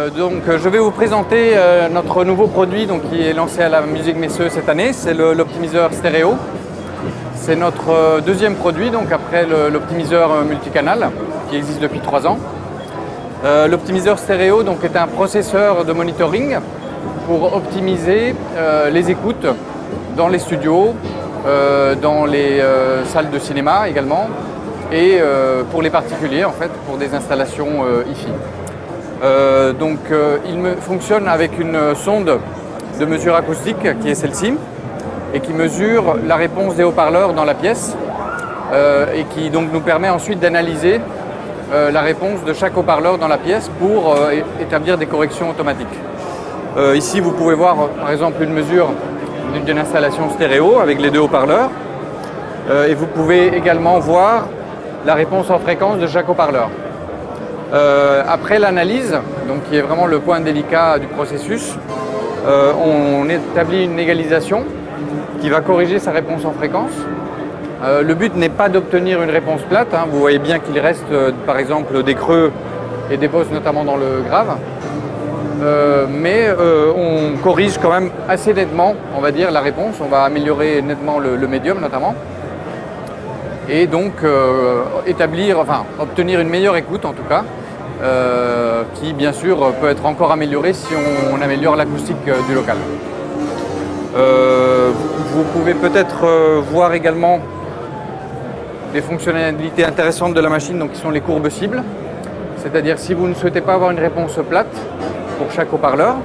Je vais vous présenter notre nouveau produit qui est lancé à la Musique Messeux cette année, c'est l'optimiseur stéréo. C'est notre deuxième produit, après l'optimiseur multicanal qui existe depuis 3 ans. L'optimiseur stéréo est un processeur de monitoring pour optimiser les écoutes dans les studios, dans les salles de cinéma également, et pour les particuliers en fait, pour des installations hi-fi. Il fonctionne avec une sonde de mesure acoustique qui est celle-ci et qui mesure la réponse des haut-parleurs dans la pièce et qui nous permet ensuite d'analyser la réponse de chaque haut-parleur dans la pièce pour établir des corrections automatiques. Ici vous pouvez voir par exemple une mesure d'une installation stéréo avec les deux haut-parleurs et vous pouvez également voir la réponse en fréquence de chaque haut-parleur. Après l'analyse, qui est vraiment le point délicat du processus, on établit une égalisation qui va corriger sa réponse en fréquence. Le but n'est pas d'obtenir une réponse plate, vous voyez bien qu'il reste par exemple des creux et des pauses notamment dans le grave, mais on corrige quand même assez nettement, on va dire, la réponse, on va améliorer nettement le médium notamment, et obtenir une meilleure écoute en tout cas, qui bien sûr peut être encore améliorée si on améliore l'acoustique du local. Vous pouvez peut-être voir également des fonctionnalités intéressantes de la machine, qui sont les courbes cibles. C'est-à-dire si vous ne souhaitez pas avoir une réponse plate pour chaque haut-parleur,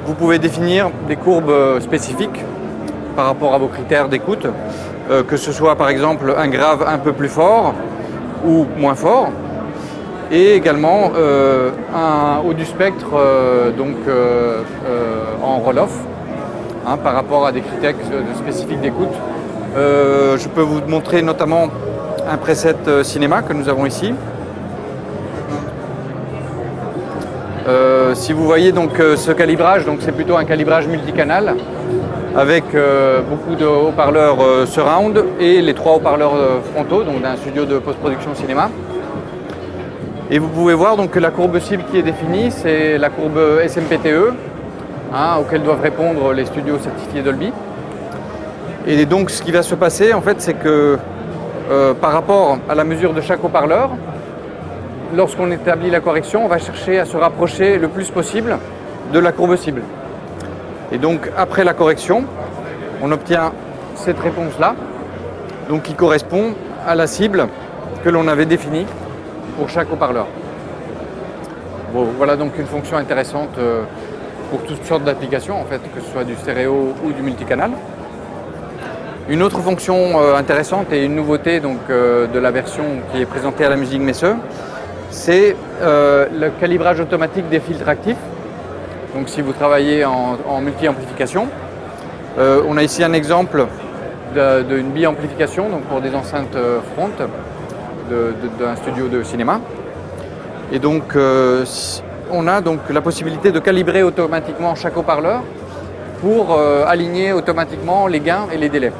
vous pouvez définir des courbes spécifiques par rapport à vos critères d'écoute, que ce soit par exemple un grave un peu plus fort ou moins fort, et également un haut du spectre en roll-off par rapport à des critères spécifiques d'écoute. Je peux vous montrer notamment un preset cinéma que nous avons ici. Si vous voyez ce calibrage, c'est plutôt un calibrage multicanal avec beaucoup de haut-parleurs surround et les 3 haut-parleurs frontaux d'un studio de post-production cinéma. Et vous pouvez voir que la courbe cible qui est définie, c'est la courbe SMPTE, auquel doivent répondre les studios certifiés Dolby. Et donc ce qui va se passer en fait, c'est que par rapport à la mesure de chaque haut-parleur, lorsqu'on établit la correction, on va chercher à se rapprocher le plus possible de la courbe cible. Et donc après la correction, on obtient cette réponse-là, qui correspond à la cible que l'on avait définie pour chaque haut-parleur. Bon, voilà donc une fonction intéressante pour toutes sortes d'applications, en fait, que ce soit du stéréo ou du multicanal. Une autre fonction intéressante et une nouveauté de la version qui est présentée à la Musique Messeux, c'est le calibrage automatique des filtres actifs. Donc si vous travaillez en multi-amplification, on a ici un exemple d'une bi-amplification pour des enceintes front d'un studio de cinéma. Et on a la possibilité de calibrer automatiquement chaque haut-parleur pour aligner automatiquement les gains et les délais.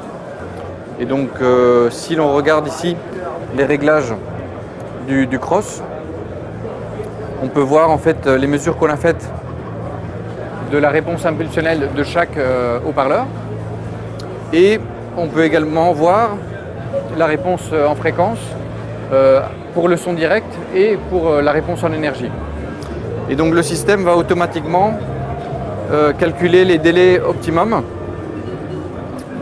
Et si l'on regarde ici les réglages du cross, on peut voir en fait les mesures qu'on a faites de la réponse impulsionnelle de chaque haut-parleur. Et on peut également voir la réponse en fréquence pour le son direct et pour la réponse en énergie. Et donc le système va automatiquement calculer les délais optimum.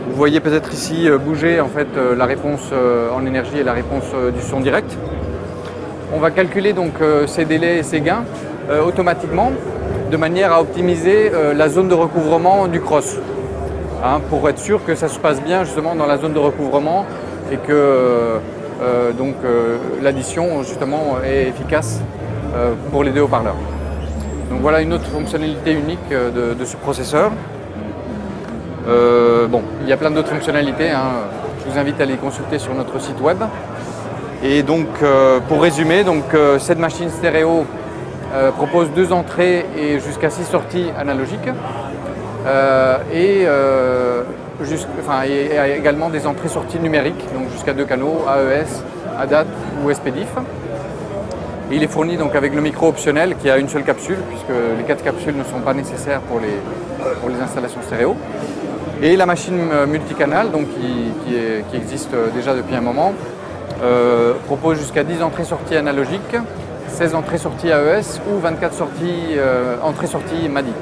Vous voyez peut-être ici bouger en fait la réponse en énergie et la réponse du son direct. On va calculer ces délais et ces gains automatiquement de manière à optimiser la zone de recouvrement du cross, pour être sûr que ça se passe bien justement dans la zone de recouvrement et que l'addition justement est efficace pour les deux haut-parleurs. Donc voilà une autre fonctionnalité unique de ce processeur. Il y a plein d'autres fonctionnalités, je vous invite à les consulter sur notre site web. Et pour résumer, cette machine stéréo propose 2 entrées et jusqu'à 6 sorties analogiques et également des entrées-sorties numériques, jusqu'à 2 canaux, AES, ADAT ou SPDIF. Et il est fourni donc avec le micro optionnel qui a une seule capsule, puisque les 4 capsules ne sont pas nécessaires pour les installations stéréo. Et la machine multicanal, donc, qui existe déjà depuis un moment, propose jusqu'à 10 entrées-sorties analogiques, 16 entrées-sorties AES ou 24 entrées-sorties MADI.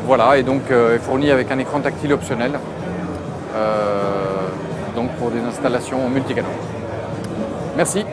Voilà, et donc est fourni avec un écran tactile optionnel, donc pour des installations multicanaux. Merci.